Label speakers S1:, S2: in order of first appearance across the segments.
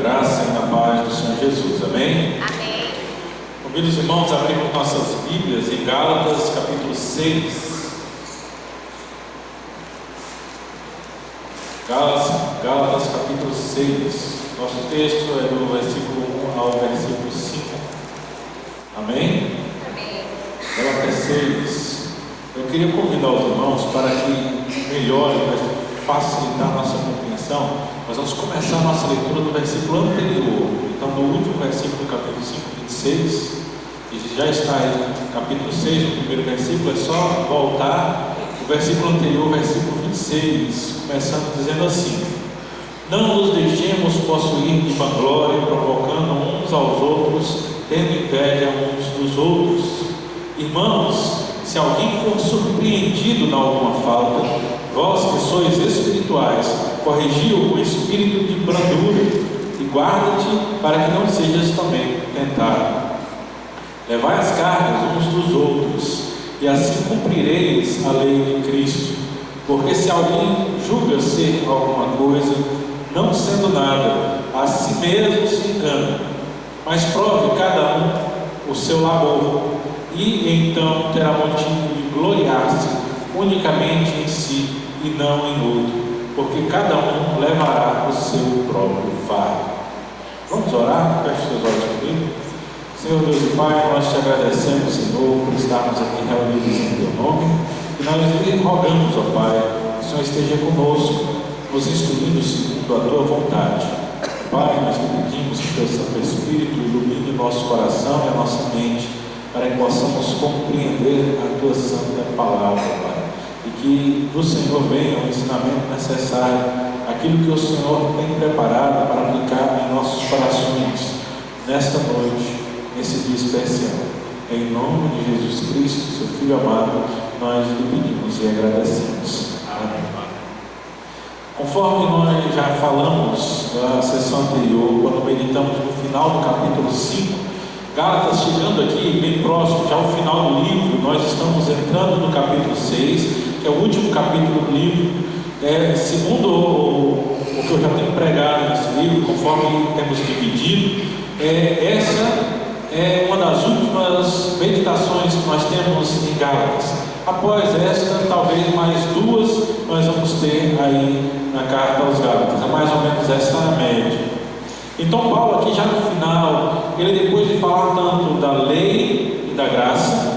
S1: graça e na paz do Senhor Jesus, amém?
S2: Amém.
S1: Convido os irmãos a abrirmos nossas Bíblias em Gálatas, capítulo 6. Gálatas, capítulo 6. Nosso texto é do versículo 1 ao versículo 5. Amém?
S2: Amém.
S1: Gálatas 6. Eu queria convidar os irmãos para que melhore, para facilitar a nossa compreensão. Nós vamos começar a nossa leitura do versículo anterior. Então, do último versículo do capítulo 5, 26, e já está aí no capítulo 6, no primeiro versículo, é só voltar o versículo anterior, versículo 26, começando dizendo assim: não nos deixemos possuir de vanglória, provocando uns aos outros, tendo inveja uns dos outros. Irmãos, se alguém for surpreendido em alguma falta, vós que sois espirituais, corrigi-o com espírito de brandura, e guarda-te para que não sejas também tentado. Levai as cargas uns dos outros, e assim cumprireis a lei de Cristo. Porque se alguém julga ser alguma coisa, não sendo nada, a si mesmo se engana. Mas prove cada um o seu labor, e então terá motivo de gloriar-se unicamente em si e não em outro, porque cada um levará o seu próprio fardo. Vamos orar? Feche seus olhos comigo. Senhor Deus e Pai, nós te agradecemos, Senhor, por estarmos aqui reunidos em Teu nome, e nós lhe rogamos, ó Pai, que o Senhor esteja conosco, nos instruindo segundo a Tua vontade. Pai, nós te pedimos que Teu Santo Espírito ilumine o nosso coração e a nossa mente, para que possamos compreender a Tua Santa Palavra, Pai, e que do Senhor venha o ensinamento necessário, aquilo que o Senhor tem preparado para aplicar em nossos corações, nesta noite, nesse dia especial. Em nome de Jesus Cristo, Seu Filho amado, nós lhe pedimos e agradecemos. Amém. Conforme nós já falamos na sessão anterior, quando meditamos no final do capítulo 5, Gálatas, chegando aqui bem próximo, já ao final do livro, nós estamos entrando no capítulo 6, que é o último capítulo do livro. Segundo o que eu já tenho pregado nesse livro, conforme temos dividido, essa é uma das últimas meditações que nós temos em Gálatas. Após esta, talvez mais duas nós vamos ter aí na carta aos Gálatas. É mais ou menos essa a média. Então Paulo aqui já no final, ele depois de falar tanto da lei e da graça,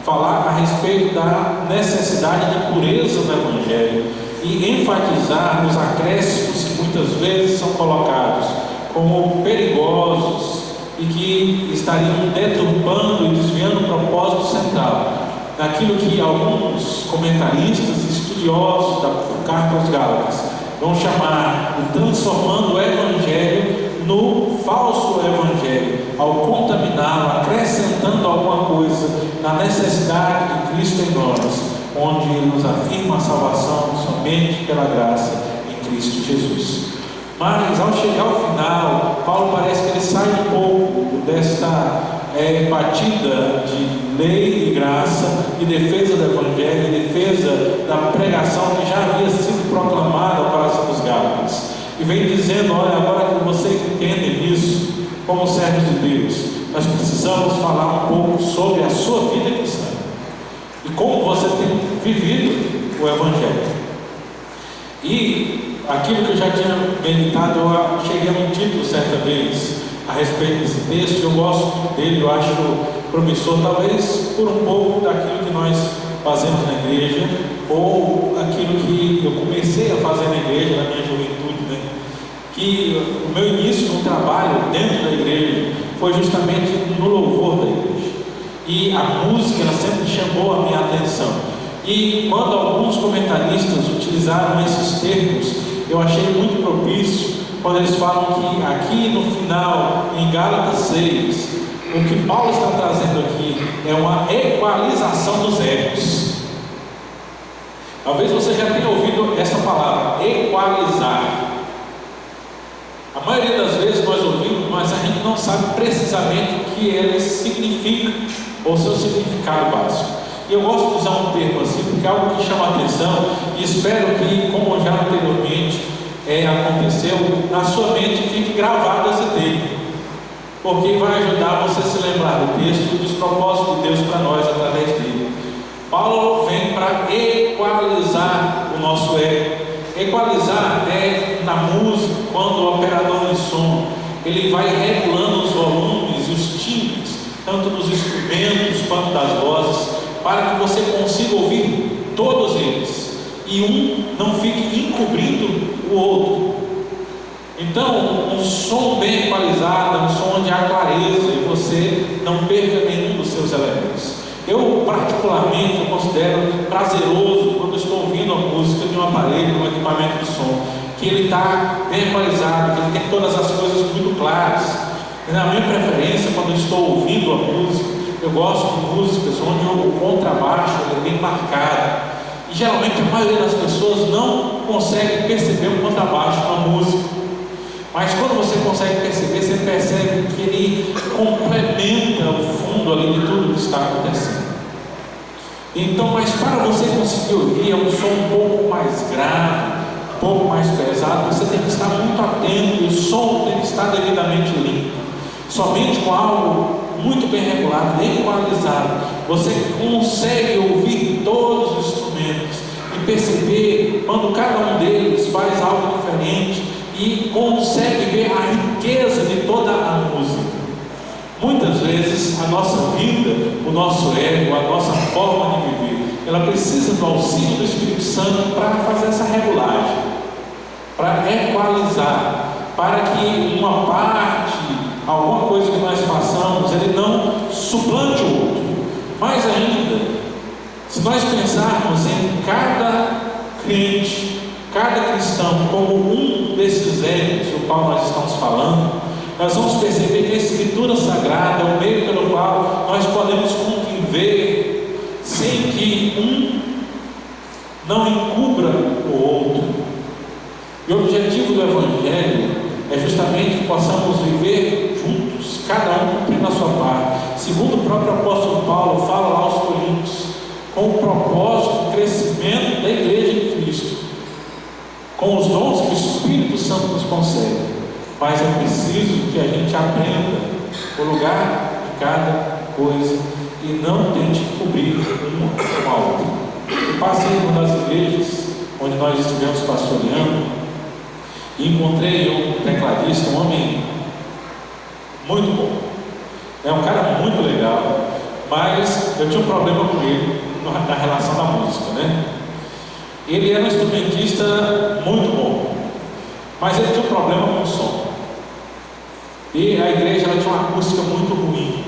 S1: falar a respeito da necessidade de pureza do Evangelho e enfatizar os acréscimos que muitas vezes são colocados como perigosos e que estariam deturpando e desviando o propósito central daquilo que alguns comentaristas e estudiosos da carta aos Gálatas vão chamar de transformando o Evangelho no falso Evangelho, ao contaminá-lo, acrescentando alguma coisa na necessidade de Cristo em nós, onde Ele nos afirma a salvação somente pela graça em Cristo Jesus. Mas ao chegar ao final, Paulo parece que ele sai um pouco desta batida de lei e graça e defesa do Evangelho, e defesa da pregação que já havia sido proclamada ao coração dos Gálatas, e vem dizendo: olha, agora que vocês entendem isso, como servos de Deus, nós precisamos falar um pouco sobre a sua vida cristã e como você tem vivido o Evangelho. E aquilo que eu já tinha meditado, eu cheguei a um título certa vez a respeito desse texto. Eu gosto muito dele, eu acho promissor, talvez por um pouco daquilo que nós fazemos na igreja, ou aquilo que eu comecei a fazer na igreja na minha juventude, né? Que o meu início no trabalho dentro da igreja foi justamente no louvor da igreja, e a música ela sempre chamou a minha atenção. E quando alguns comentaristas utilizaram esses termos, eu achei muito propício quando eles falam que aqui no final, em Gálatas 6, o que Paulo está trazendo aqui é uma equalização dos egos. Talvez você já tenha ouvido essa palavra, equalizar. A maioria das vezes nós ouvimos, mas a gente não sabe precisamente o que ele significa, ou seu significado básico. E eu gosto de usar um termo assim, porque é algo que chama a atenção, e espero que, como já anteriormente aconteceu, na sua mente fique gravado porque vai ajudar você a se lembrar do texto e dos propósitos de Deus para nós através dele. Paulo vem para equalizar o nosso ego. Equalizar é na música, quando o operador de som ele vai regulando os volumes e os timbres, tanto dos instrumentos quanto das vozes, para que você consiga ouvir todos eles e um não fique encobrindo o outro. Então, um som bem equalizado, um som onde há clareza e você não perca nenhum dos seus elementos. Eu, particularmente, considero prazeroso quando estou ouvindo a música de um aparelho, de um equipamento de som, que ele está bem equalizado, que ele tem todas as coisas muito claras. E na minha preferência, quando estou ouvindo a música, eu gosto de músicas onde o contrabaixo é bem marcado. E geralmente a maioria das pessoas não consegue perceber o contrabaixo na música. Mas quando você consegue perceber, você percebe que ele complementa o fundo ali de tudo que está acontecendo. Então, mas para você conseguir ouvir, é um som um pouco mais grave, um pouco mais pesado, você tem que estar muito atento, e o som tem que estar devidamente limpo. Somente com algo muito bem regulado, equalizado, você consegue ouvir todos os instrumentos e perceber quando cada um deles faz algo diferente, e consegue ver a riqueza de toda a música. Muitas vezes a nossa vida, o nosso ego, a nossa forma de viver, ela precisa do auxílio do Espírito Santo para fazer essa regulagem, para equalizar, para que uma parte, alguma coisa que nós façamos, ele não suplante o outro. Mais ainda, se nós pensarmos em cada crente, cada cristão como um desses egos do qual nós estamos falando, nós vamos perceber que a Escritura Sagrada é o meio pelo qual nós podemos conviver sem que um não encubra o outro. E o objetivo do Evangelho é justamente que possamos viver juntos, cada um cumprindo a sua parte. Segundo o próprio apóstolo Paulo fala lá aos Coríntios, com o propósito do crescimento da igreja de Cristo, com os dons que o Espírito Santo nos concede. Mas é preciso que a gente aprenda o lugar de cada coisa e não tente cobrir uma com a outra. Eu passei em uma das igrejas onde nós estivemos pastoreando e encontrei um tecladista, um homem muito bom. É um cara muito legal, mas eu tinha um problema com ele na relação da música, né? Ele era um instrumentista muito bom, mas ele tinha um problema com o som. E a igreja ela tinha uma acústica muito ruim.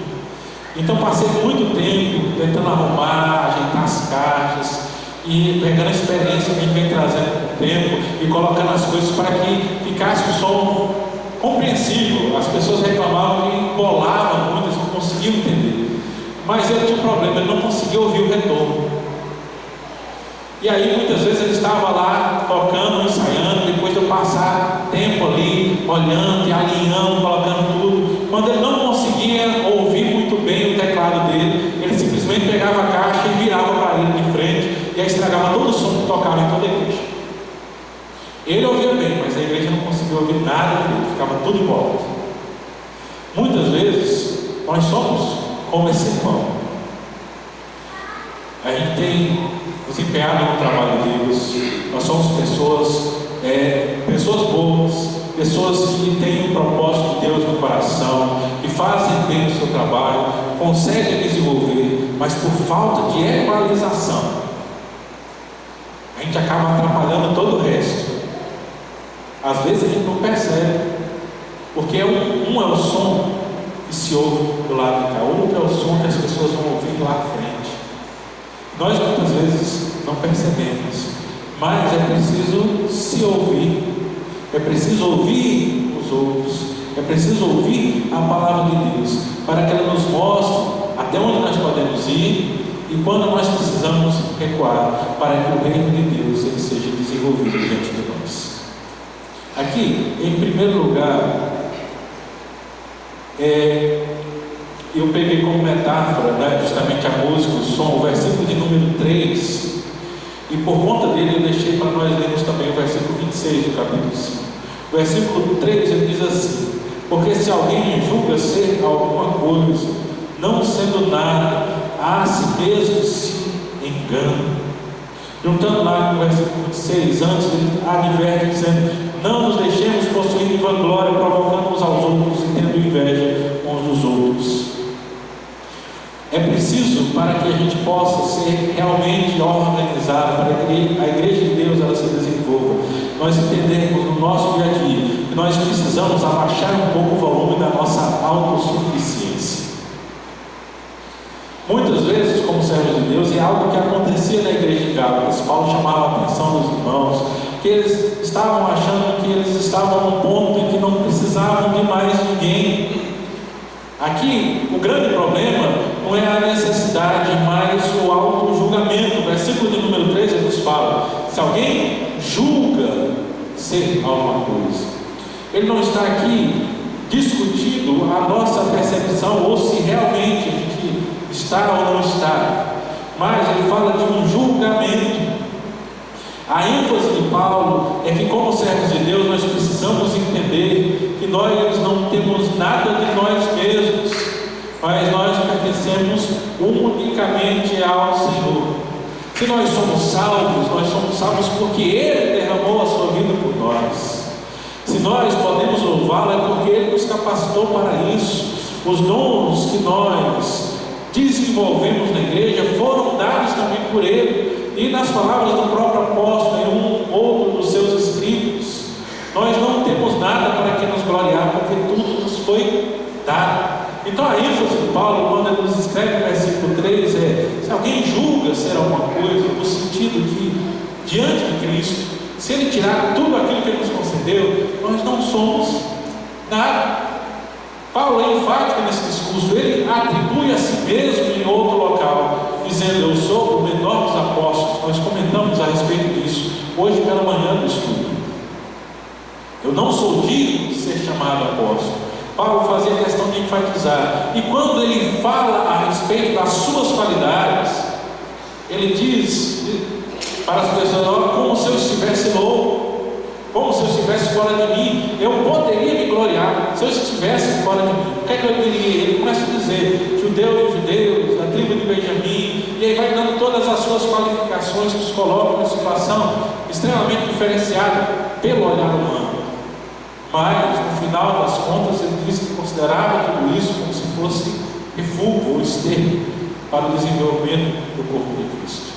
S1: Então passei muito tempo tentando arrumar, ajeitar as caixas e pegando a experiência que a gente vem trazendo com o tempo e colocando as coisas para que ficasse o som compreensível. As pessoas reclamavam que embolavam muito, eles não conseguiam entender. Mas ele tinha um problema, ele não conseguia ouvir o retorno. E aí muitas vezes ele estava lá tocando, ensaiando, depois de eu passar tempo ali, olhando e alinhando, colocando tudo. Quando ele não conseguia ouvir muito bem o teclado dele, ele simplesmente pegava a caixa e virava para ele de frente, e aí estragava todo o som que tocava em toda a igreja. Ele ouvia bem, mas a igreja não conseguia ouvir nada dele, ficava tudo em volta. Muitas vezes nós somos como esse irmão. A gente tem nos empenhado no trabalho de Deus. Nós somos pessoas boas, pessoas que têm um propósito de Deus no coração, que fazem bem o seu trabalho, conseguem desenvolver, mas por falta de equalização, a gente acaba atrapalhando todo o resto. Às vezes a gente não percebe, porque um é o som que se ouve do lado de cá, outro é o som que as pessoas vão ouvir lá à frente. Nós muitas vezes não percebemos, mas é preciso se ouvir, é preciso ouvir os outros, é preciso ouvir a palavra de Deus, para que ela nos mostre até onde nós podemos ir e quando nós precisamos recuar, para que o reino de Deus ele seja desenvolvido diante de nós. Aqui, em primeiro lugar, eu peguei como metáfora, né, justamente a música, o som, o versículo de número 3, e por conta dele eu deixei para nós lermos também o versículo 26 do capítulo 5. O versículo 3 ele diz assim: Porque se alguém julga ser alguma coisa, não sendo nada, a si mesmo se engana. Juntando lá no versículo 26, antes ele adverte dizendo: não nos deixemos possuir de vanglória, provocando uns aos outros e tendo inveja uns dos outros. É preciso, para que a gente possa ser realmente organizado, para que a igreja de Deus ela se desenvolva, nós entendermos no nosso dia a dia que nós precisamos abaixar um pouco o volume da nossa autossuficiência. Muitas vezes, como servos de Deus, é algo que acontecia na igreja de Gálatas. Paulo chamava a atenção dos irmãos, que eles estavam achando que eles estavam num ponto em que não precisavam de mais ninguém. Aqui, o grande problema não é a necessidade, mas o auto-julgamento. O versículo de número 3 ele nos fala: se alguém julga ser alguma coisa, ele não está aqui discutindo a nossa percepção ou se realmente a gente está ou não está, mas ele fala de um julgamento. A ênfase de Paulo é que, como servos de Deus, nós precisamos entender que nós não temos nada de nós mesmos, mas nós pertencemos unicamente ao Senhor. Se nós somos salvos porque Ele derramou a sua vida por nós. Se nós podemos louvá-lo, é porque Ele nos capacitou para isso. Os dons que nós desenvolvemos na igreja foram dados também por Ele. E nas palavras do próprio apóstolo, em um outro dos seus escritos, nós não temos nada para que nos gloriar, porque tudo nos foi dado. Então a ênfase de Paulo, quando ele nos escreve no versículo 3, é: se alguém julga ser alguma coisa, no sentido que, diante de Cristo, se ele tirar tudo aquilo que ele nos concedeu, nós não somos nada. Paulo é enfático nesse discurso. Ele atribui a si mesmo em outro local, dizendo: eu sou o menor dos apóstolos. Nós comentamos a respeito disso hoje pela manhã do estudo. Eu não sou digno de ser chamado apóstolo. Paulo fazia questão de enfatizar. E quando ele fala a respeito das suas qualidades, ele diz para as pessoas: como se eu estivesse louco, como se eu estivesse fora de mim. Eu poderia me gloriar se eu estivesse fora de mim. O que é que eu diria? Ele começa a dizer: judeus, da tribo de Benjamim, e aí vai dando todas as suas qualificações, que os coloca numa situação extremamente diferenciada pelo olhar humano. Mas no final das contas ele diz que considerava tudo isso como se fosse refúgio ou esterco para o desenvolvimento do corpo de Cristo.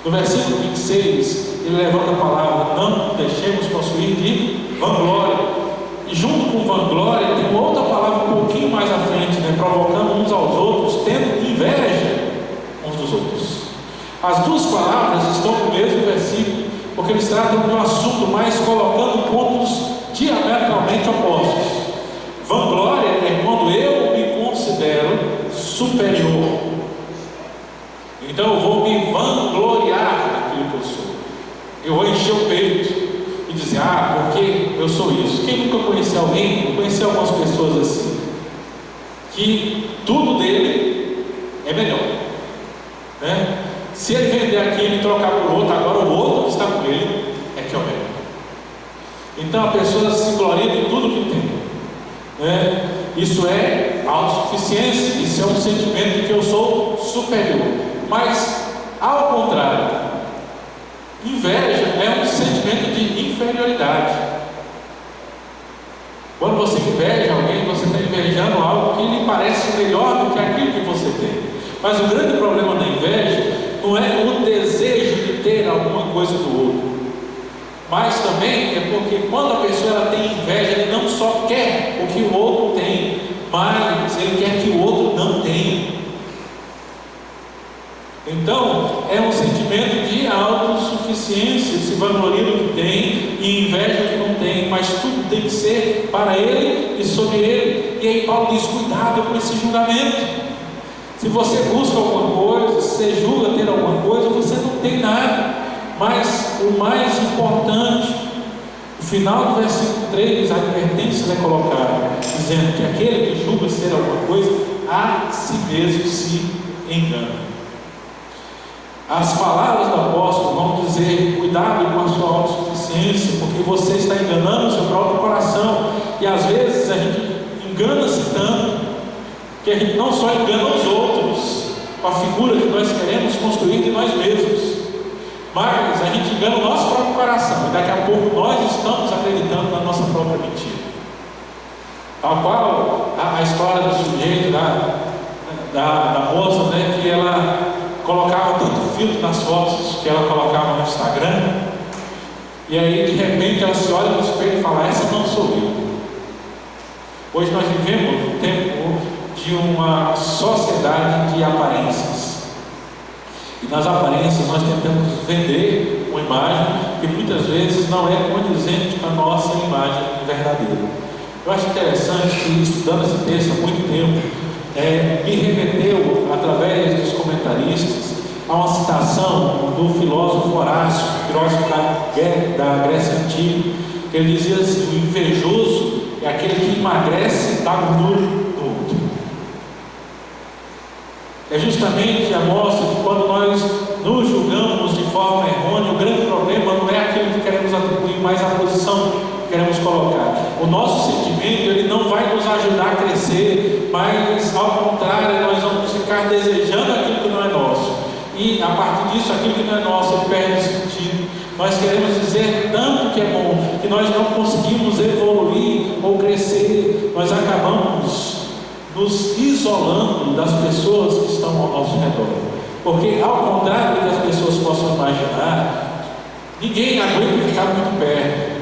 S1: No versículo 26, ele levanta a palavra: não deixemos possuir de vanglória. E junto com vanglória tem outra palavra um pouquinho mais à frente, provocando uns aos outros, tendo inveja uns dos outros. As duas palavras estão no mesmo versículo, porque eles tratam de um assunto, mas colocando pontos diametralmente opostos. Vanglória é quando eu me considero superior. Então eu vou me vangloriar daquilo que eu sou. Eu vou encher o peito e dizer: porque eu sou isso. Quem nunca conheceu alguém? Eu conheci algumas pessoas assim, que tudo dele é melhor, Se ele vender aquilo e trocar por outro, agora o outro que está com ele é que é o melhor. Então a pessoa se gloria de tudo que tem, Isso é autossuficiência. Isso é um sentimento de que eu sou superior. Mas, ao contrário, inveja é um sentimento de inferioridade. Quando você inveja alguém, você está invejando algo que lhe parece melhor do que aquilo que você tem. Mas o grande problema da inveja não é o desejo de ter alguma coisa do outro, mas também é porque quando a pessoa ela tem inveja, ele não só quer o que o outro tem, mas ele quer que o outro não tenha. Então, é um sentimento de autossuficiência, se vangloria do que tem e inveja do que não tem, mas tudo tem que ser para ele e sobre ele. E aí Paulo diz: cuidado com esse julgamento. Se você busca alguma coisa, se você julga ter alguma coisa, você não tem nada. Mas o mais importante, no final do versículo 3, a advertência é colocada, dizendo que aquele que julga ser alguma coisa, a si mesmo se engana. As palavras do apóstolo vão dizer: cuidado com a sua autossuficiência, porque você está enganando o seu próprio coração. E às vezes a gente que a gente não só engana os outros com a figura que nós queremos construir de nós mesmos, mas a gente engana o nosso próprio coração, e daqui a pouco nós estamos acreditando na nossa própria mentira. Tal qual a história do sujeito, da moça, né, que ela colocava tanto filtro nas fotos que ela colocava no Instagram, e aí de repente ela se olha no espelho e fala: essa não sou eu. Hoje nós vivemos um tempo de uma sociedade de aparências, e nas aparências nós tentamos vender uma imagem que muitas vezes não é condizente com a nossa imagem verdadeira. Eu acho interessante que, estudando esse texto há muito tempo, me remeteu, através dos comentaristas, a uma citação do filósofo Horácio, filósofo da Grécia Antiga, que ele dizia assim: o invejoso é aquele que emagrece da gordura do outro. É justamente a mostra que quando nós nos julgamos de forma errônea, o grande problema não é aquilo que queremos atribuir, mas a posição que queremos colocar. O nosso sentimento, ele não vai nos ajudar a crescer, mas ao contrário, nós vamos ficar desejando aquilo que não é nosso, e a partir disso, aquilo que não é nosso, ele perde o sentido. Nós queremos dizer tanto que é bom, que nós não conseguimos evoluir ou crescer, nós acabamos nos isolando das pessoas que estão ao nosso redor, porque ao contrário do que as pessoas possam imaginar, ninguém aguenta ficar muito perto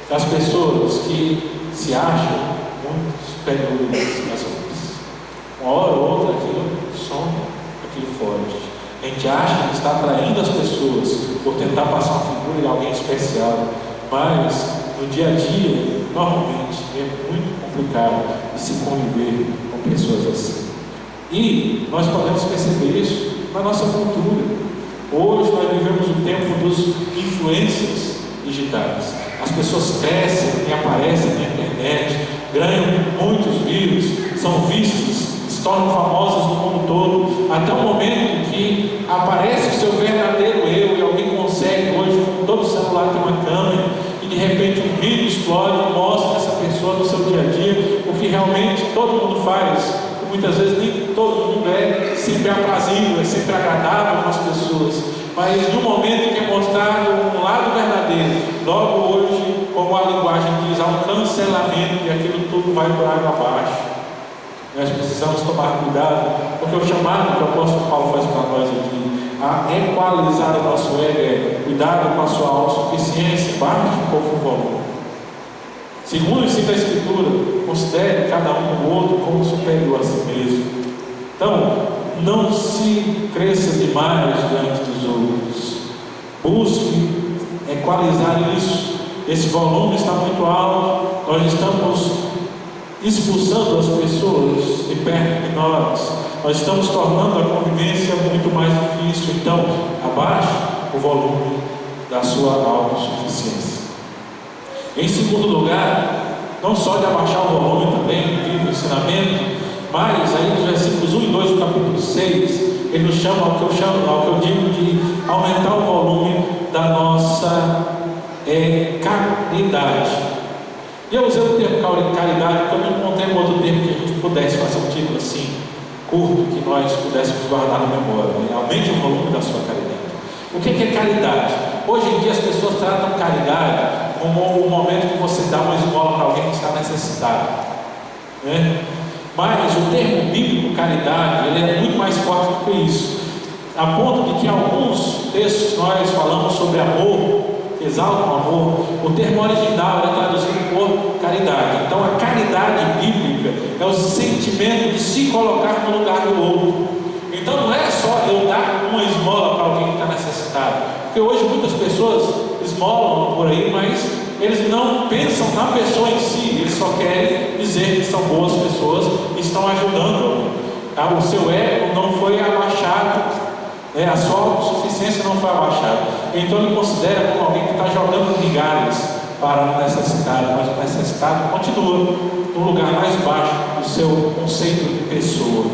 S1: das pessoas que se acham muito superiores às outras. Uma hora ou outra aquilo some, aquilo foge. A gente acha que está atraindo as pessoas por tentar passar uma figura de alguém especial, mas no dia a dia, normalmente, é muito complicado de se conviver com pessoas assim. E nós podemos perceber isso na nossa cultura. Hoje nós vivemos o tempo dos influencers digitais. As pessoas crescem e aparecem na internet, ganham muitos views, são vistas, se tornam famosas no mundo todo, até o momento que aparece o seu verdadeiro eu, e alguém consegue hoje, com todo celular tem uma câmera, e de repente um vídeo explode e mostra essa pessoa no seu dia a dia, o que realmente todo mundo faz, e muitas vezes nem todo mundo é sempre aprazível, é sempre agradável com as pessoas, mas no momento que é mostrado um lado verdadeiro, logo hoje, como a linguagem diz, há um cancelamento e aquilo tudo vai por água abaixo. Nós precisamos tomar cuidado, porque o chamado que o apóstolo Paulo faz para nós aqui, a equalizar o nosso ego, é cuidado com a sua autossuficiência, baixe um pouco o volume. Segundo ensina a Escritura, considere cada um o outro como superior a si mesmo. Então, não se cresça demais diante dos outros. Busque equalizar isso. Esse volume está muito alto. Nós estamos expulsando as pessoas de perto de nós. Nós estamos tornando a convivência muito mais difícil. Então, abaixe o volume da sua autossuficiência. Em segundo lugar, não só de abaixar o volume também, vive o ensinamento, mas aí nos versículos 1 e 2 do capítulo 6, ele nos chama ao que eu digo de aumentar o volume da nossa caridade. E eu usei o termo caridade porque eu não encontrei um outro termo que a gente pudesse fazer um título assim, curto, que nós pudéssemos guardar na memória, né? Aumente o volume da sua caridade. O que é caridade? Hoje em dia as pessoas tratam caridade como o momento que você dá uma esmola para alguém que está necessitado, né? Mas o termo bíblico caridade, ele é muito mais forte do que isso, a ponto de que em alguns textos nós falamos sobre amor, que exaltam o amor, o termo original é traduzido por caridade. Então a caridade bíblica é o sentimento de se colocar no lugar do outro. Então não é só eu dar uma esmola para alguém que está necessitado, porque hoje muitas pessoas esmolam por aí, mas eles não pensam na pessoa em si, eles só querem dizer que são boas pessoas e estão ajudando. Tá? O seu ego não foi abaixado, a sua autossuficiência não foi abaixada. Então ele considera como alguém que está jogando migalhas para o necessitado, mas o necessitado continua no lugar mais baixo do seu conceito de pessoa.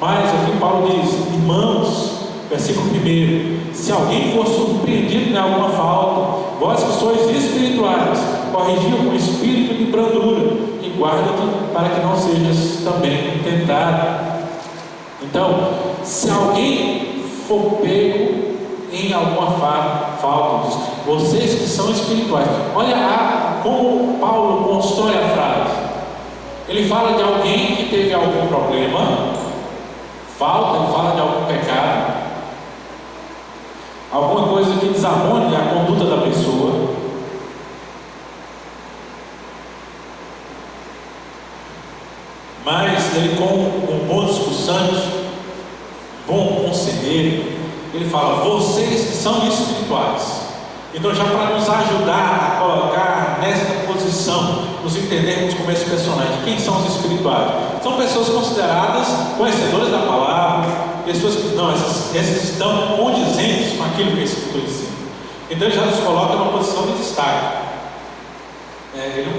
S1: Mas aqui Paulo diz: irmãos, versículo 1, se alguém for surpreendido em alguma falta, vós que sois espirituais, corrigiam com espírito de brandura, guarda-te para que não sejas também tentado. Então, se alguém for pego em alguma falta, diz, vocês que são espirituais. Olha como Paulo constrói a frase. Ele fala de alguém que teve algum problema, falta, ele fala de algum pecado, alguma coisa que desarmone a conduta da pessoa. Mas ele, como um bom discursante, bom conselheiro, ele fala, vocês que são espirituais. Então, já para nos ajudar a colocar nesta posição, nos entendermos como esse personagem, quem são os espirituais? São pessoas consideradas conhecedoras da palavra, pessoas que não, essas estão condizentes com aquilo que a Escritura ensina. Então, ele já nos coloca numa posição de destaque. Ele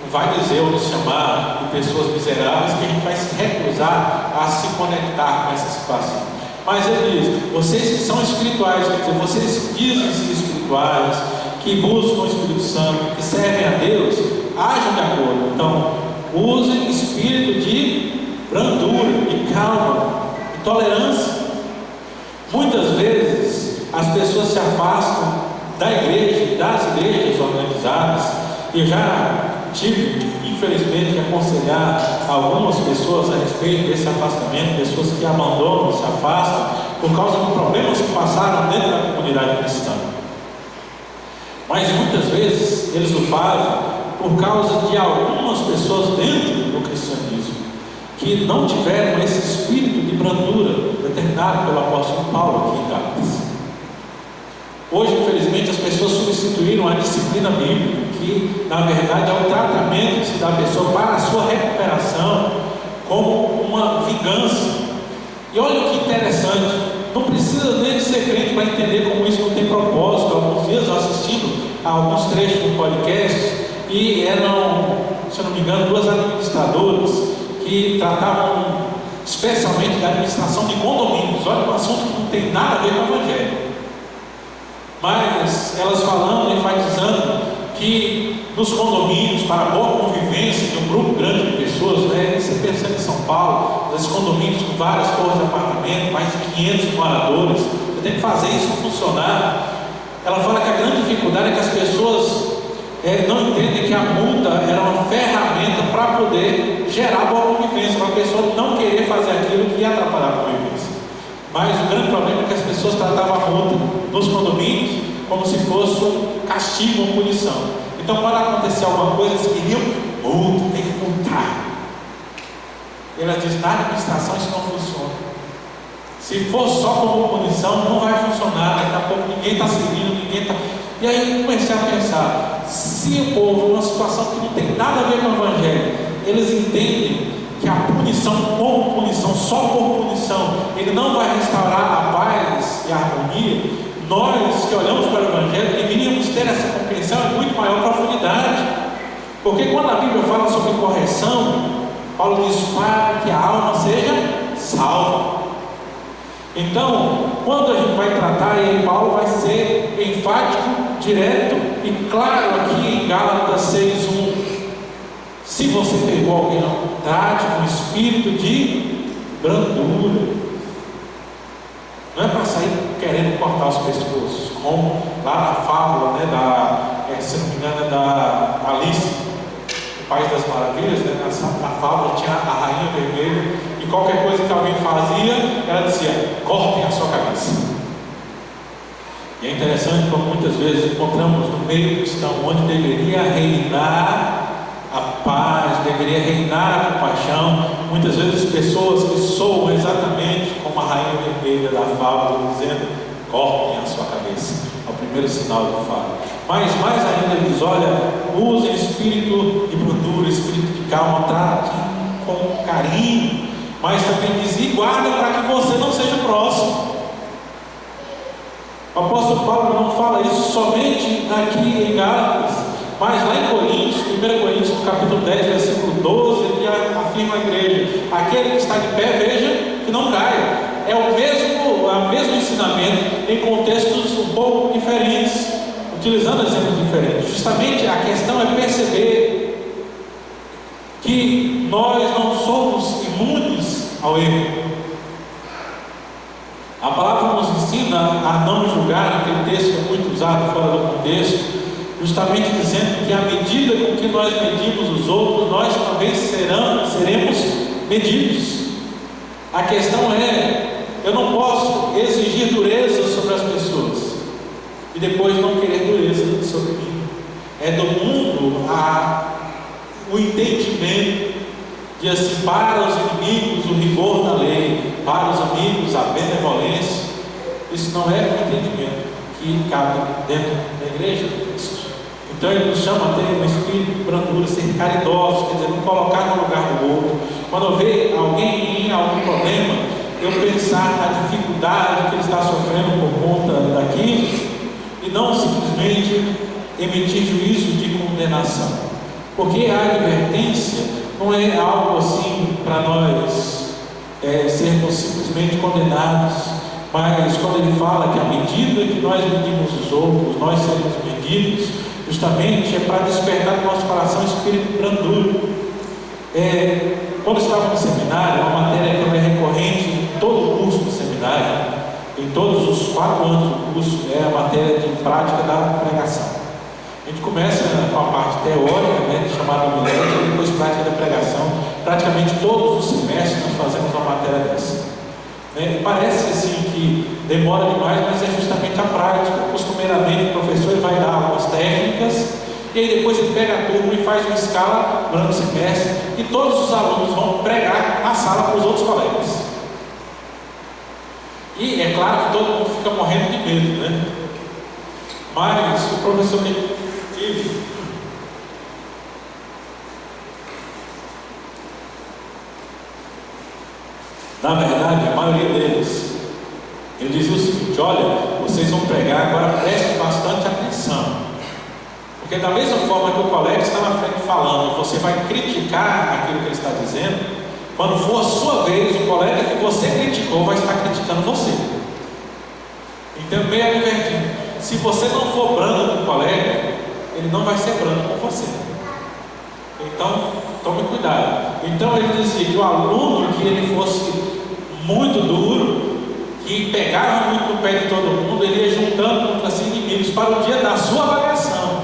S1: não vai dizer ou nos chamar de pessoas miseráveis que a gente vai se recusar a se conectar com essa situação. Mas ele diz, vocês que são espirituais, quer dizer, vocês que dizem ser espirituais, que buscam o Espírito Santo, que servem a Deus, ajam de acordo. Então, usem espírito de brandura, de calma, de tolerância. Muitas vezes, as pessoas se afastam da igreja, das igrejas organizadas. Eu já tive, infelizmente, que aconselhar algumas pessoas a respeito desse afastamento, pessoas que abandonam, se afastam, por causa de problemas que passaram dentro da comunidade cristã. Mas muitas vezes eles o fazem por causa de algumas pessoas dentro do cristianismo que não tiveram esse espírito de brandura determinado pelo apóstolo Paulo aqui em Gálatas. Hoje, infelizmente, as pessoas substituíram a disciplina bíblica, que na verdade é o tratamento que se dá à pessoa para a sua recuperação, como uma vingança. E olha que interessante, não precisa nem de ser crente para entender como isso não tem propósito. Alguns dias eu assistindo a alguns trechos do podcast, e eram, se eu não me engano, duas administradoras que tratavam especialmente da administração de condomínios. Olha, um assunto que não tem nada a ver com o Evangelho. Mas elas falando, enfatizando que nos condomínios, para a boa convivência de um grupo grande de pessoas, você pensa em São Paulo, esses condomínios com várias torres de apartamento, mais de 500 moradores, você tem que fazer isso funcionar. Ela fala que a grande dificuldade é que as pessoas não entendem que a multa era uma ferramenta para poder gerar boa convivência, para a pessoa não querer fazer aquilo que ia atrapalhar a convivência. Mas o grande problema é que as pessoas tratavam a multa nos condomínios como se fosse um castigo ou punição. Então, quando acontecer alguma coisa, eles queriam multa, tem que multar. E ela diz, na administração isso não funciona. Se for só como punição, não vai funcionar. Daqui a pouco ninguém está seguindo, ninguém está... E aí eu comecei a pensar, se o povo, numa situação que não tem nada a ver com o Evangelho, eles entendem que a punição como punição, só por punição, ele não vai restaurar a paz e a harmonia, nós que olhamos para o Evangelho deveríamos ter essa compreensão em muito maior profundidade. Porque quando a Bíblia fala sobre correção, Paulo diz para que a alma seja salva. Então, quando a gente vai tratar, e aí Paulo vai ser enfático, direto e claro aqui em Gálatas 6:1. Se você pegou alguém, trate com espírito de brandura. Não é para sair querendo cortar os pescoços, como lá na fábula, se não me engano, é da Alice, o País das Maravilhas, na fábula tinha a rainha vermelha, e qualquer coisa que alguém fazia, ela dizia, cortem a sua cabeça. E é interessante como muitas vezes encontramos no meio cristão, onde deveria reinar a paz, deveria reinar a compaixão, muitas vezes pessoas que soam exatamente como a rainha vermelha da fábula, dizendo, cortem a sua cabeça, é o primeiro sinal do fado. Mas mais ainda ele diz, olha, usem espírito de brandura, espírito de calma, trate com carinho, mas também diz, e guarda para que você não seja próximo. O apóstolo Paulo não fala isso somente aqui em Gálatas, mas lá em Coríntios, 1 Coríntios, no capítulo 10, versículo 12, ele afirma a igreja, aquele que está de pé, veja que não caia. É o mesmo ensinamento em contextos um pouco diferentes, utilizando exemplos diferentes. Justamente a questão é perceber que nós não somos imunes ao erro. A palavra nos ensina a não julgar, aquele texto é muito usado fora do contexto, justamente dizendo que à medida com que nós medimos os outros, nós também seremos medidos. A questão é, eu não posso exigir dureza sobre as pessoas e depois não querer dureza sobre mim. É do mundo o entendimento de assim, para os inimigos o rigor da lei, para os amigos a benevolência. Isso não é o entendimento que cabe dentro da igreja de Cristo. Então ele nos chama a ter um espírito de brandura, ser caridosos, quer dizer, não colocar no lugar do outro. Quando eu ver alguém em algum problema, eu pensar na dificuldade que ele está sofrendo por conta daquilo e não simplesmente emitir juízo de condenação. Porque a advertência não é algo assim para nós sermos simplesmente condenados, mas quando ele fala que à medida que nós medimos os outros, nós seremos medidos, justamente é para despertar no nosso coração espírito de brandura. Quando eu estava no seminário, uma matéria que é recorrente em todo o curso do seminário, em todos os 4 anos do curso, é a matéria de prática da pregação. A gente começa com a parte teórica, chamada homilética, e depois prática da pregação. Praticamente todos os semestres nós fazemos uma matéria dessa. Parece assim que demora demais, mas é justamente a prática. Costumeiramente o professor vai dar algumas técnicas e aí depois ele pega a turma e faz uma escala durante o semestre e todos os alunos vão pregar na sala para os outros colegas. E é claro que todo mundo fica morrendo de medo, mas o professor que na verdade, a maioria deles, ele dizia o seguinte: olha, vocês vão pregar, agora prestem bastante atenção, porque da mesma forma que o colega está na frente falando, você vai criticar aquilo que ele está dizendo, quando for a sua vez, o colega que você criticou vai estar criticando você. Então, meio advertido, se você não for brando com o colega, ele não vai ser brando com você. Então, tome cuidado. Então ele dizia que o aluno que ele fosse muito duro, que pegava muito no pé de todo mundo, ele ia juntando contra si inimigos para o dia da sua avaliação.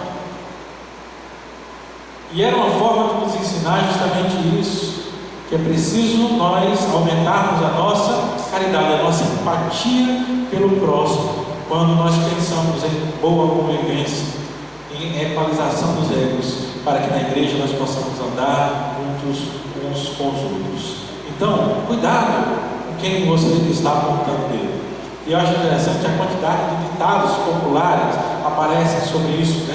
S1: E era uma forma de nos ensinar justamente isso, que é preciso nós aumentarmos a nossa caridade, a nossa empatia pelo próximo, quando nós pensamos em boa convivência, em equalização dos egos, para que na igreja nós possamos andar juntos uns com os outros. Então, cuidado com quem você está apontando dele. E eu acho interessante a quantidade de ditados populares aparecem sobre isso,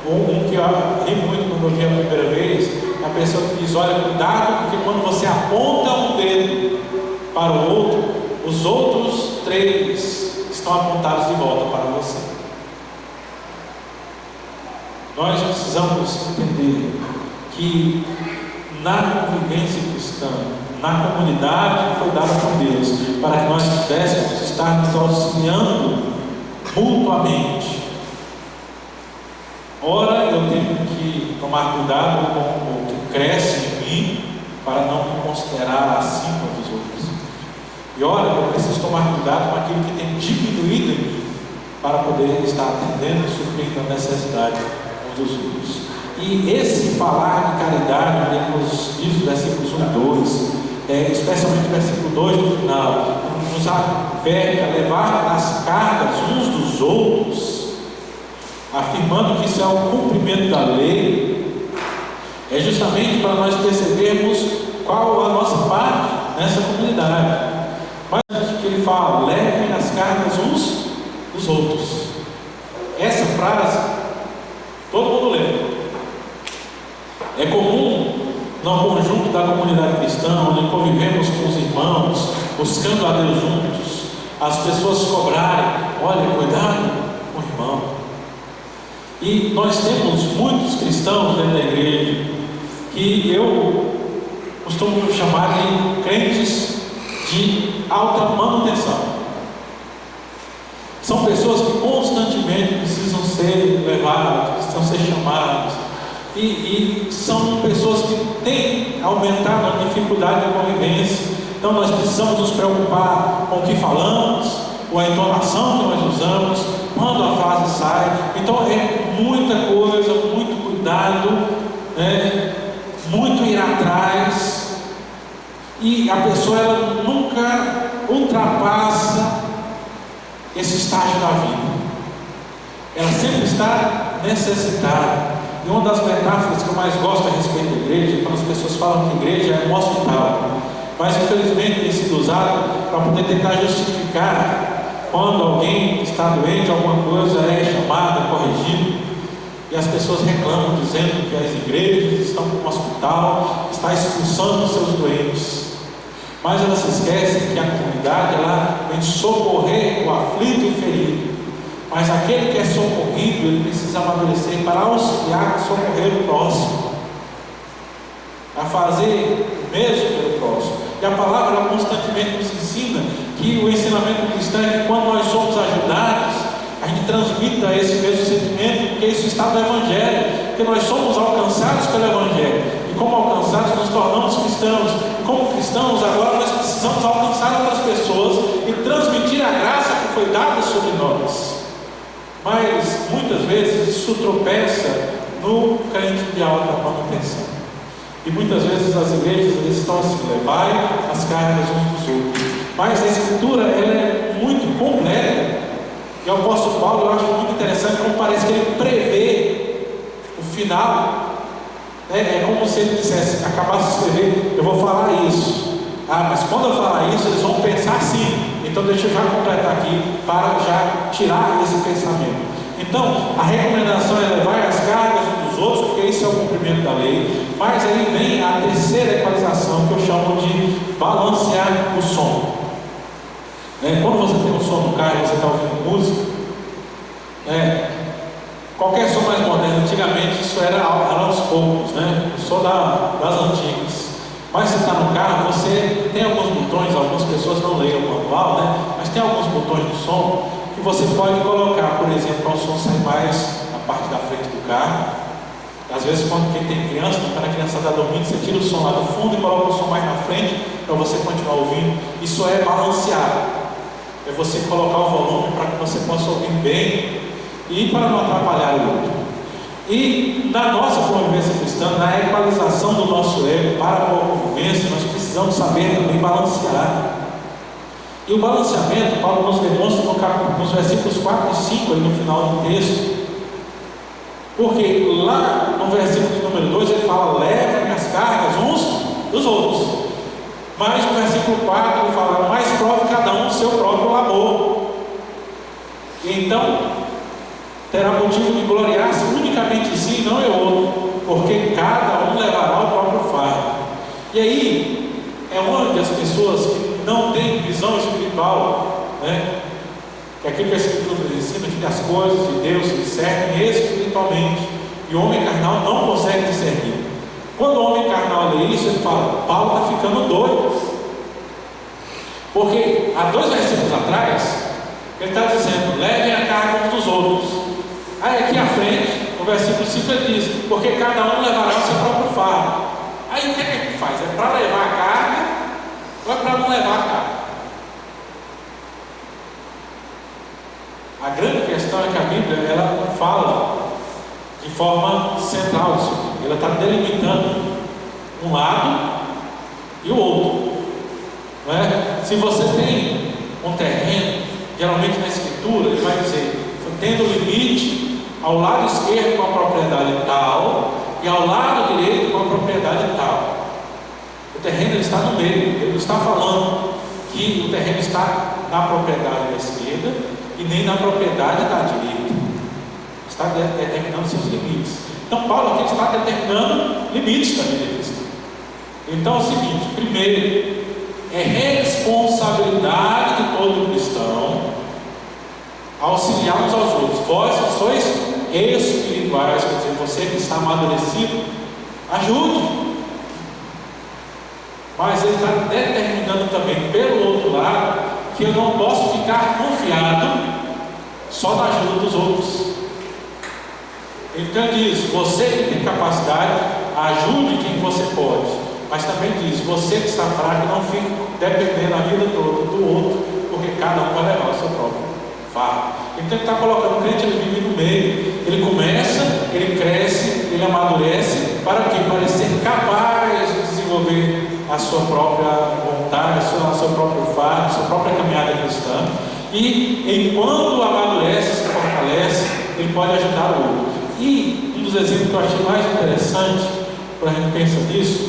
S1: Um que eu ri muito quando eu vi a primeira vez, a pessoa que diz: olha, cuidado, porque quando você aponta um dedo para o outro, os outros 3 estão apontados de volta para você. Nós precisamos entender que na convivência cristã, na comunidade que foi dada por Deus, para que nós pudéssemos estar nos auxiliando mutuamente. Ora, eu tenho que tomar cuidado com o que cresce em mim, para não me considerar acima dos outros. E ora, eu preciso tomar cuidado com aquilo que tem diminuído em mim, para poder estar atendendo e suprindo a necessidade dos outros. E esse falar de caridade, ele nos diz os versículos 1 e 2, especialmente o versículo 2 no final, nos adverte a levar as cargas uns dos outros, afirmando que isso é o cumprimento da lei. É justamente para nós percebermos qual a nossa parte nessa comunidade. Mas que ele fala: levem as cargas uns dos outros. Essa frase todo mundo lê. É comum no conjunto da comunidade cristã, onde convivemos com os irmãos, buscando a Deus juntos, as pessoas cobrarem: olha, cuidado com o irmão. E nós temos muitos cristãos dentro da igreja que eu costumo chamar de crentes de alta manutenção. São pessoas que constantemente precisam ser levadas, precisam ser chamadas, e são pessoas que têm aumentado a dificuldade de convivência. Então nós precisamos nos preocupar com o que falamos, com a entonação que nós usamos, quando a frase sai. Então é muita coisa, muito cuidado, muito ir atrás, e a pessoa ela nunca ultrapassa esse estágio da vida. Ela sempre está necessitada. E uma das metáforas que eu mais gosto a respeito da igreja, quando as pessoas falam que igreja é um hospital, mas infelizmente tem sido usado para poder tentar justificar quando alguém está doente, alguma coisa é chamada, corrigida, e as pessoas reclamam dizendo que as igrejas estão como um hospital, está expulsando os seus doentes. Mas elas se esquecem que a comunidade ela vem socorrer o aflito e ferido. Mas aquele que é socorrido, ele precisa amadurecer para auxiliar, socorrer o próximo, a fazer o mesmo pelo próximo. E a palavra ela constantemente nos ensina que o ensinamento cristão é que quando nós somos ajudados, a gente transmita esse mesmo sentimento, porque isso está no Evangelho, porque nós somos alcançados pelo Evangelho. E como alcançados, nos tornamos cristãos. E como cristãos, agora nós precisamos alcançar outras pessoas e transmitir a graça que foi dada sobre nós. Mas muitas vezes isso tropeça no crente de alta manutenção. E muitas vezes as igrejas eles estão assim, levai as cargas uns dos outros. Mas a Escritura ela é muito completa. E o apóstolo Paulo, eu acho muito interessante como parece que ele prevê o final. É como se ele dissesse, acabasse de escrever, eu vou falar isso. Mas quando eu falar isso, eles vão pensar assim. Então deixa eu já completar aqui para já tirar esse pensamento. Então a recomendação é levar as cargas uns dos outros, porque isso é o cumprimento da lei. Mas aí vem a terceira equalização, que eu chamo de balancear o som. Quando você tem um som no carro e você está ouvindo música, qualquer som mais moderno, antigamente isso era aos poucos, o som das antigas. Mas você está no carro, você tem alguns botões, algumas pessoas não leem o manual, mas tem alguns botões do som que você pode colocar, por exemplo, para o som sair mais na parte da frente do carro. Às vezes, quando quem tem criança, quando a criança está dormindo, você tira o som lá do fundo e coloca o som mais na frente para você continuar ouvindo. Isso é balancear. É você colocar o volume para que você possa ouvir bem e para não atrapalhar o outro. E na nossa convivência cristã, na equalização do nosso ego para a convivência, nós precisamos saber também balancear. E o balanceamento, Paulo nos demonstra nos versículos 4 e 5, aí no final do texto. Porque lá no versículo número 2 ele fala, levem as cargas uns dos outros. Mas no versículo 4 ele fala, mas prove cada um o seu próprio labor. E então terá motivo de gloriar-se unicamente em si, não em outro, porque cada um levará o próprio fardo. E aí é onde as pessoas que não têm visão espiritual, que aquilo que a Escritura nos ensina, que as coisas de Deus se discernem espiritualmente, e o homem carnal não consegue discernir. Quando o homem carnal lê isso, ele fala, Paulo está ficando doido, porque há 2 versículos atrás ele está dizendo, levem a carga uns dos outros. Aí aqui à frente, no versículo 5 ele diz, porque cada um levará o seu próprio fardo. Aí o que é que ele faz? É para levar a carga ou é para não levar a carga? A grande questão é que a Bíblia ela fala de forma central isso. Ela está delimitando um lado e o outro. Se você tem um terreno, geralmente na Escritura ele vai dizer, tendo limite ao lado esquerdo com a propriedade tal e ao lado direito com a propriedade tal. O terreno ele está no meio, ele não está falando que o terreno está na propriedade da esquerda e nem na propriedade da direita. Está determinando seus limites. Então Paulo aqui está determinando limites da vida cristã. Então é o seguinte, primeiro, é responsabilidade de todo cristão auxiliar uns aos outros. Vós que sois espirituais, quer dizer, você que está amadurecido, ajude. Mas ele está determinando também, pelo outro lado, que eu não posso ficar confiado só na ajuda dos outros. Então ele diz: você que tem capacidade, ajude quem você pode. Mas também diz: você que está fraco, não fique dependendo a vida toda do outro, porque cada um vai levar o seu próprio fardo. Então ele está colocando o crente, ele vive no meio. Ele começa, ele cresce, ele amadurece. Para quê? Para ele ser capaz de desenvolver a sua própria vontade, o seu próprio fardo, a sua própria caminhada cristã. E enquanto amadurece, se fortalece, ele pode ajudar o outro. E um dos exemplos que eu achei mais interessante, quando a gente pensa nisso,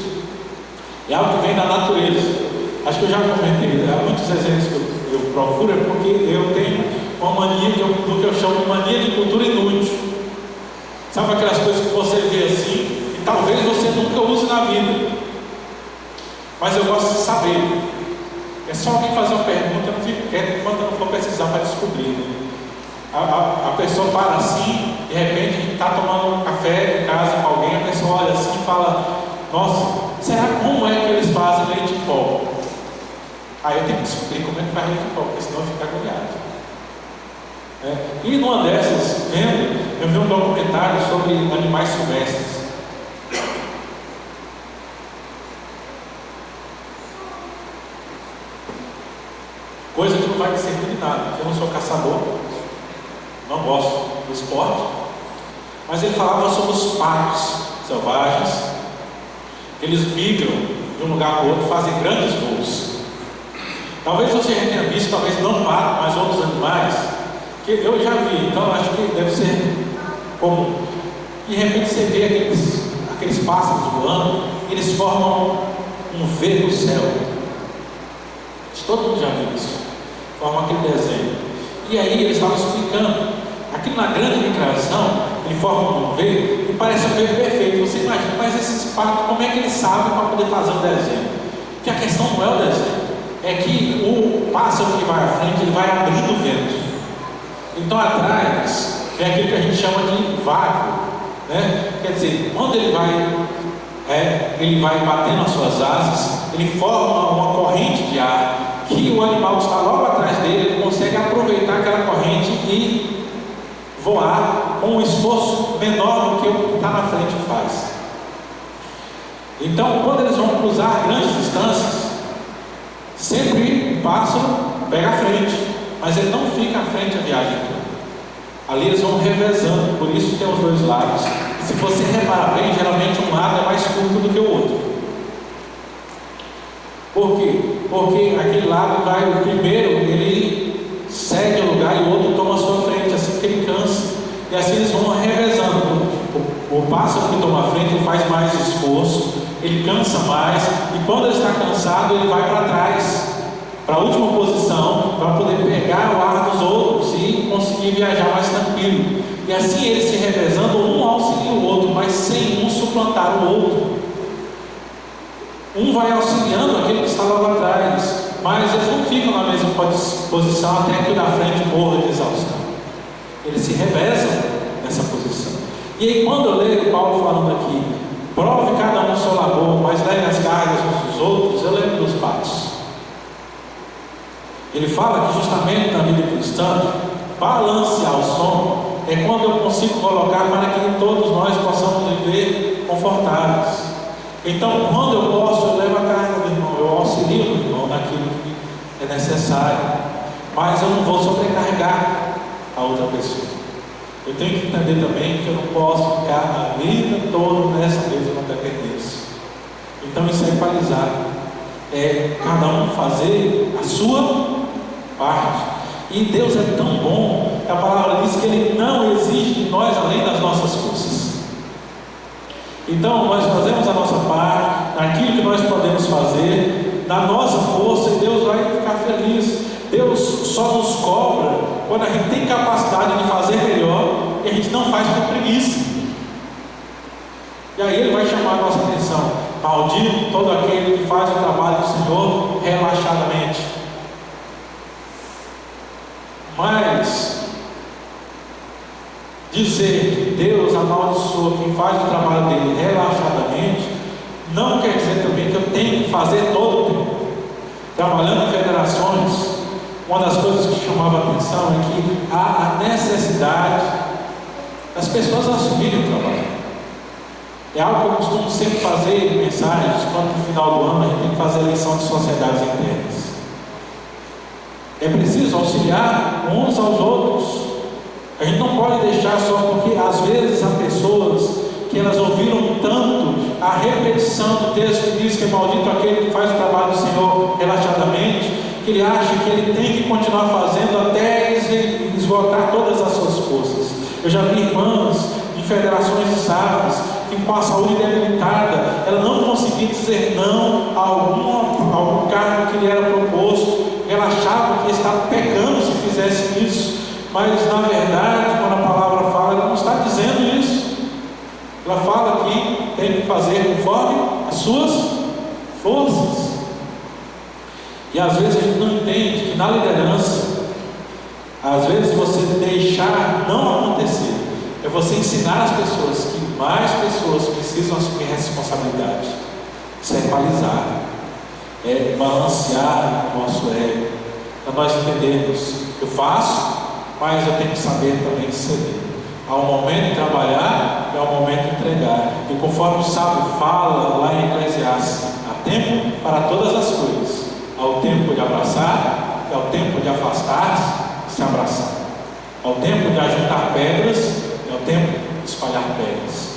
S1: é algo que vem da natureza. Acho que eu já comentei, há muitos exemplos que eu procuro, é porque eu tenho uma mania do que eu chamo de mania de cultura inútil. Sabe aquelas coisas que você vê assim, e talvez você nunca use na vida, mas eu gosto de saber. É só alguém fazer uma pergunta, eu não fico quieto enquanto eu não for pesquisar para descobrir. A pessoa para assim, de repente a gente está tomando um café em casa com alguém, a pessoa olha assim e fala: nossa, será como é que eles fazem leite em pó? Aí eu tenho que descobrir como é que faz leite em pó, porque senão eu fico agoniado. E numa dessas, eu vi um documentário sobre animais silvestres. Coisa que não vai me servir de nada, porque eu não sou caçador, não gosto do esporte. Mas ele falava sobre os patos selvagens. Eles migram de um lugar para o outro, fazem grandes voos. Talvez você já tenha visto, talvez não pato, mas outros animais, que eu já vi, então acho que deve ser comum. De repente você vê aqueles pássaros voando, eles formam um V no céu. Todo mundo já viu isso. Forma aquele desenho. E aí eles estavam explicando. Aqui na grande micração, ele forma um V e parece um V perfeito. Você imagina, mas esses patos, como é que eles sabem para poder fazer um desenho? Porque a questão não é o desenho, é que o pássaro que vai à frente, ele vai abrindo o vento. Então atrás é aquilo que a gente chama de vácuo, né? Quer dizer, quando ele vai batendo as suas asas, ele forma uma corrente de ar, que o animal que está logo atrás dele, ele consegue aproveitar aquela corrente e voar com um esforço menor do que o que está na frente faz. Então, quando eles vão cruzar grandes distâncias, sempre o pássaro pega a frente, mas ele não fica à frente a viagem toda. Ali eles vão revezando, por isso tem os dois lados. Se você reparar bem, geralmente um lado é mais curto do que o outro. Por quê? Porque aquele lado vai, o primeiro ele cede o lugar e o outro toma a sua frente, assim que ele cansa. E assim eles vão revezando. O pássaro que toma a frente ele faz mais esforço, ele cansa mais, e quando ele está cansado, ele vai para trás, para a última posição, para poder pegar o ar dos outros e conseguir viajar mais tranquilo. E assim eles se revezando, um auxilia o outro, mas sem um suplantar o outro. Um vai auxiliando aquele que está logo atrás, mas eles não ficam na mesma posição até que o da frente morra de exaustão. Eles se revezam nessa posição. E aí quando eu leio Paulo falando aqui, prove cada um o seu labor, mas leve as cargas uns dos outros, eu lembro dos patos. Ele fala que justamente na vida cristã, balancear o som é quando eu consigo colocar para que todos nós possamos viver confortáveis. Então, quando eu posso, eu levo a carga do irmão, eu auxilio o irmão naquilo que é necessário, mas eu não vou sobrecarregar a outra pessoa. Eu tenho que entender também que eu não posso ficar a vida toda nessa mesma dependência. Então, isso é equalizado. É cada um fazer a sua parte. E Deus é tão bom que a palavra diz que Ele não exige de nós além das nossas forças. Então nós fazemos a nossa parte naquilo que nós podemos fazer, na nossa força, e Deus vai ficar feliz. Deus só nos cobra quando a gente tem capacidade de fazer melhor e a gente não faz por preguiça. E aí Ele vai chamar a nossa atenção: maldito todo aquele que faz o trabalho do Senhor relaxadamente. Mas dizer que Deus amaldiçoa quem faz o trabalho dele relaxadamente, não quer dizer também que eu tenho que fazer todo o tempo. Trabalhando em federações, uma das coisas que chamava a atenção é que há a necessidade das pessoas assumirem o trabalho. É algo que eu costumo sempre fazer em mensagens, quando no final do ano a gente tem que fazer eleição de sociedades internas. É preciso auxiliar uns aos outros. A gente não pode deixar só porque às vezes há pessoas que elas ouviram tanto a repetição do texto que diz que é maldito aquele que faz o trabalho do Senhor relaxadamente, que ele acha que ele tem que continuar fazendo até esgotar todas as suas forças. Eu já vi irmãs em federações de SAFs que com a saúde debilitada, ela não conseguia dizer não a algum cargo que lhe era proposto. Ela achava que estava pecando se fizesse isso, mas na verdade, quando a palavra fala, ela não está dizendo isso. Ela fala que tem que fazer conforme as suas forças. E às vezes a gente não entende que na liderança, às vezes você deixar não acontecer, é você ensinar as pessoas que mais pessoas precisam assumir responsabilidade. Isso é equalizar, é balancear o nosso ego, para nós entendermos, eu faço, mas eu tenho que saber também ceder. Há um momento de trabalhar e há um momento de entregar. E conforme o sábio fala lá em Eclesiastes, há tempo para todas as coisas. Há o tempo de abraçar, há o tempo de afastar-se e se abraçar. Há o tempo de ajuntar pedras, é o tempo de espalhar pedras.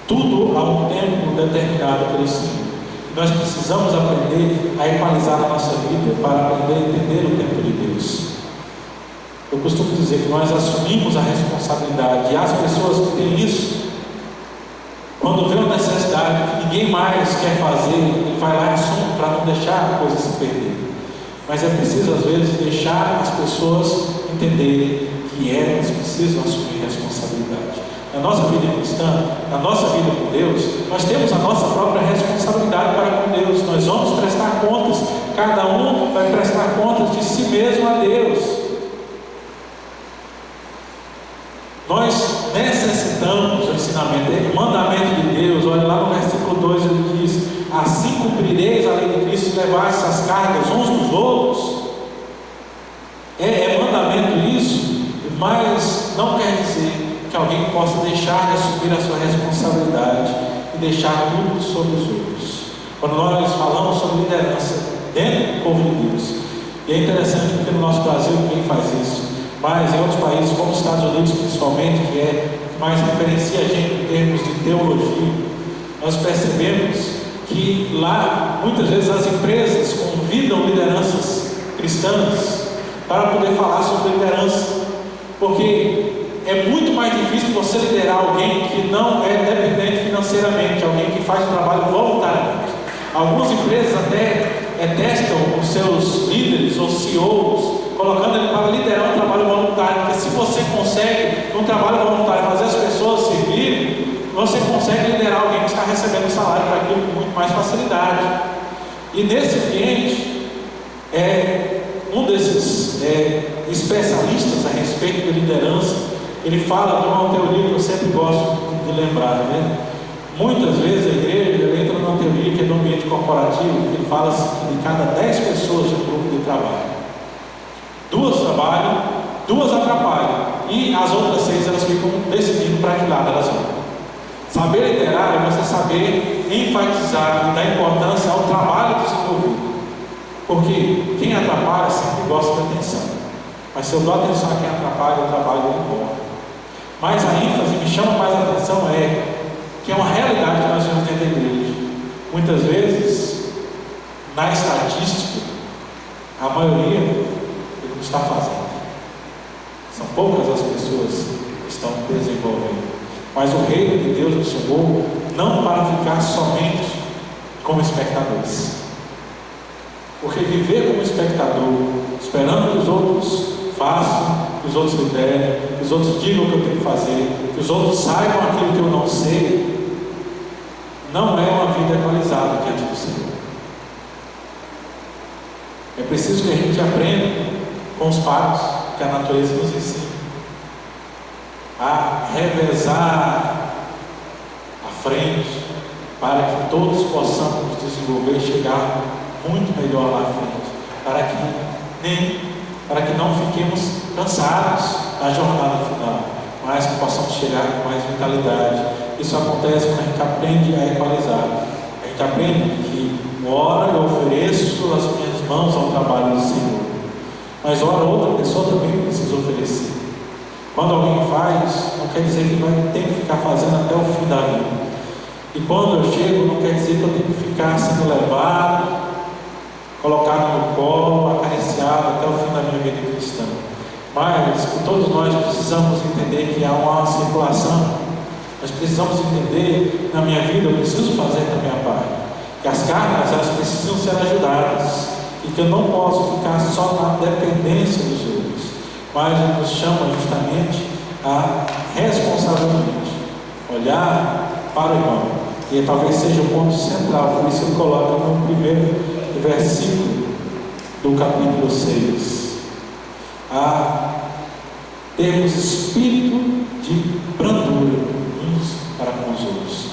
S1: Tudo há um tempo determinado pelo Senhor. E nós precisamos aprender a equalizar a nossa vida para aprender a entender o tempo de Deus. Eu costumo dizer que nós assumimos a responsabilidade, e as pessoas que têm isso, quando vê uma necessidade que ninguém mais quer fazer, ele vai lá e assume para não deixar a coisa se perder. Mas é preciso às vezes deixar as pessoas entenderem que elas precisam assumir responsabilidade. Na nossa vida cristã, na nossa vida com Deus, nós temos a nossa própria responsabilidade para com Deus. Nós vamos prestar contas, cada um vai prestar contas de si mesmo a Deus. Nós necessitamos do ensinamento, o mandamento de Deus. Olha lá no versículo 2, ele diz: assim cumprireis a lei de Cristo e levareis essas cargas uns dos outros. É mandamento isso, mas não quer dizer que alguém possa deixar de assumir a sua responsabilidade e deixar tudo sobre os outros. Quando nós falamos sobre liderança dentro do povo de Deus, e é interessante porque no nosso Brasil ninguém faz isso, mas em outros países, como os Estados Unidos principalmente, que é o que mais referencia a gente em termos de teologia, nós percebemos que lá, muitas vezes, as empresas convidam lideranças cristãs para poder falar sobre liderança, porque é muito mais difícil você liderar alguém que não é dependente financeiramente, alguém que faz o trabalho voluntariamente. Algumas empresas até testam os seus líderes ou CEOs, colocando ele para liderar um trabalho voluntário, porque se você consegue, num trabalho voluntário, fazer as pessoas servirem, você consegue liderar alguém que está recebendo salário para aquilo com muito mais facilidade. E nesse ambiente, um desses especialistas a respeito de liderança, ele fala de uma teoria que eu sempre gosto de lembrar, né? Muitas vezes a igreja entra numa teoria que é do ambiente corporativo, que ele fala assim, que de cada 10 pessoas de um grupo de trabalho, 2 trabalham, 2 atrapalham, e as outras 6 elas ficam decidindo para que lado elas vão. Saber liderar é você saber enfatizar e dar importância ao trabalho desenvolvido, porque quem atrapalha sempre gosta de atenção, mas se eu dou atenção a quem atrapalha, o trabalho vai embora. Mas a ênfase que me chama mais a atenção que é uma realidade que nós vemos dentro da igreja. Muitas vezes, na estatística, a maioria não está fazendo. São poucas as pessoas que estão desenvolvendo. Mas o reino de Deus nos chamou não para ficar somente como espectadores. Porque viver como espectador, esperando que os outros façam, que os outros liderem, que os outros digam o que eu tenho que fazer, que os outros saibam aquilo que eu não sei, não é uma vida equalizada diante do Senhor. É preciso que a gente aprenda com os passos que a natureza nos ensina a revezar à frente, para que todos possamos desenvolver e chegar muito melhor lá à frente, para que não fiquemos cansados na jornada final, mas que possamos chegar com mais vitalidade. Isso acontece quando a gente aprende a equalizar. A gente aprende que ora eu ofereço as minhas mãos ao trabalho do Senhor, mas ora outra pessoa também precisa oferecer. Quando alguém faz, não quer dizer que vai ter que ficar fazendo até o fim da vida. E quando eu chego, não quer dizer que eu tenho que ficar sendo levado, colocado no colo, acariciado até o fim da minha vida cristã. Mas todos nós precisamos entender que há uma circulação. Nós precisamos entender, na minha vida eu preciso fazer da minha parte, que as cargas elas precisam ser ajudadas, e que eu não posso ficar só na dependência dos outros, mas ele nos chama justamente a responsavelmente olhar para o irmão, que talvez seja o ponto central. Por isso ele coloca no primeiro versículo do capítulo 6, a termos espírito de brandura uns para com os outros.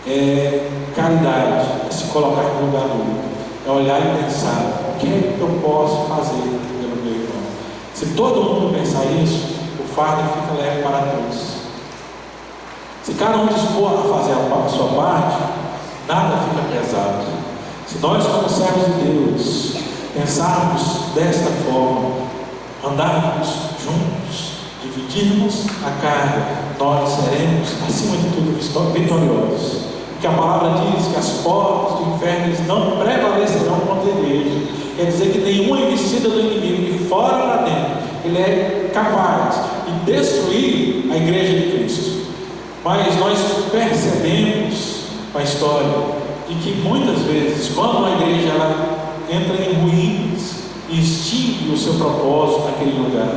S1: É caridade, é se colocar no lugar do outro, é olhar e pensar: o que eu posso fazer pelo meu irmão? Se todo mundo pensar isso, o fardo fica leve para todos. Se cada um dispor a fazer a sua parte, nada fica pesado. Se nós, como servos de Deus, pensarmos desta forma, andarmos juntos, dividirmos a carga, nós seremos, acima de tudo, vitoriosos. Porque a palavra diz que as portas do inferno não prevalecerão contra a igreja. Quer dizer que nenhuma investida do inimigo, de fora para dentro, ele é capaz de destruir a igreja de Cristo. Mas nós percebemos com a história de que muitas vezes, quando a igreja ela entra em ruínas e extingue o seu propósito naquele lugar,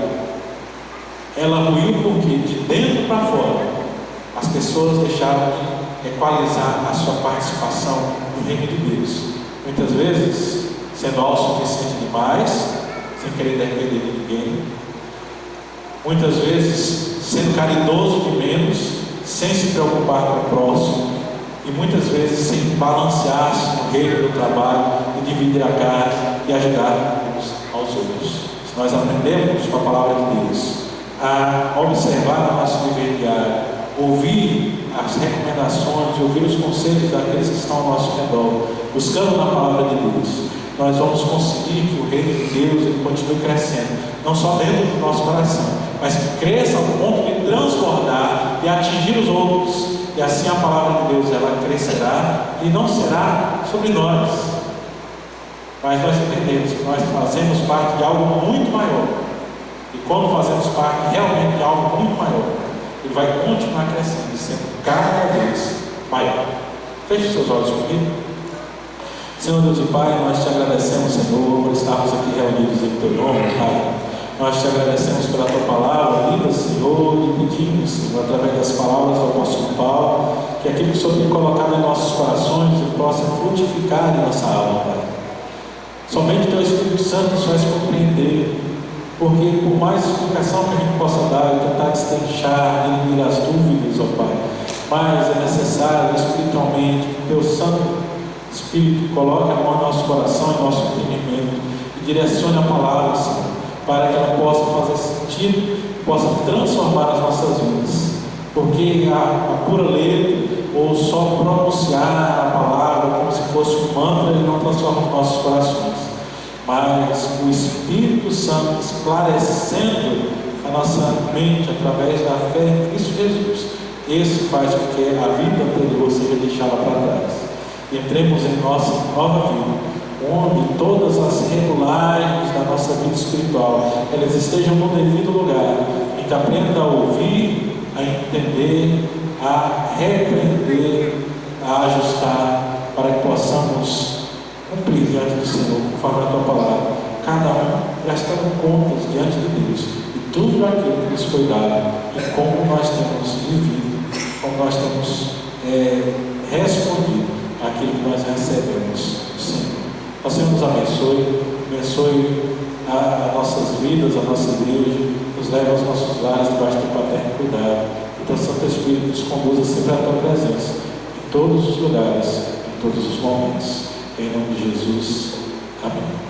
S1: ela ruiu porque de dentro para fora as pessoas deixaram de equalizar a sua participação no reino de Deus. Muitas vezes sendo autossuficiente demais, sem querer depender de ninguém. Muitas vezes sendo caridoso de menos, sem se preocupar com o próximo, e muitas vezes sem balancear-se no reino do trabalho e dividir a carga e ajudar uns aos outros. Se nós aprendemos com a palavra de Deus a observar o nosso viver diário, ouvir as recomendações, ouvir os conselhos daqueles que estão ao nosso redor, buscando na palavra de Deus, nós vamos conseguir que o reino de Deus ele continue crescendo, não só dentro do nosso coração, mas que cresça ao ponto de transbordar e atingir os outros. E assim a palavra de Deus ela crescerá e não será sobre nós, mas nós entendemos que nós fazemos parte de algo muito maior. E quando fazemos parte realmente de algo muito maior, ele vai continuar crescendo e sendo cada vez maior. Feche seus olhos comigo. Senhor Deus e Pai, nós te agradecemos, Senhor, por estarmos aqui reunidos em teu nome, Pai. Nós te agradecemos pela tua palavra, linda, Senhor, e pedimos, Senhor, através das palavras do apóstolo Paulo, que aquilo que o Senhor tem colocado em nossos corações ele possa frutificar em nossa alma, Pai. Somente teu Espírito Santo nos faz compreender, porque por mais explicação que a gente possa dar e tentar destrinchar, dirimir as dúvidas, ó Pai, mas é necessário espiritualmente que teu Santo Espírito coloque a mão no nosso coração e nosso entendimento e direcione a palavra, Senhor, para que ela possa fazer sentido, possa transformar as nossas vidas. Porque a pura letra, ou só pronunciar a palavra como se fosse um mantra, ele não transforma os nossos corações. Mas o Espírito Santo esclarecendo a nossa mente através da fé em Cristo Jesus, esse faz com que a vida anterior seja deixada para trás e entremos em nossa nova vida, onde todas as regulagens da nossa vida espiritual elas estejam no devido lugar, e que aprenda a ouvir, a entender, a repreender, a ajustar, para que possamos cumprir diante do Senhor, conforme a tua palavra, cada um prestando contas diante de Deus e tudo aquilo que nos foi dado, e como nós temos vivido, como nós temos respondido àquilo que nós recebemos do Senhor. O Senhor nos abençoe as nossas vidas, a nossa igreja, nos leve aos nossos lares debaixo do paterno cuidado. Então, Santo Espírito nos conduza sempre à tua presença, em todos os lugares, em todos os momentos. Em nome de Jesus. Amém.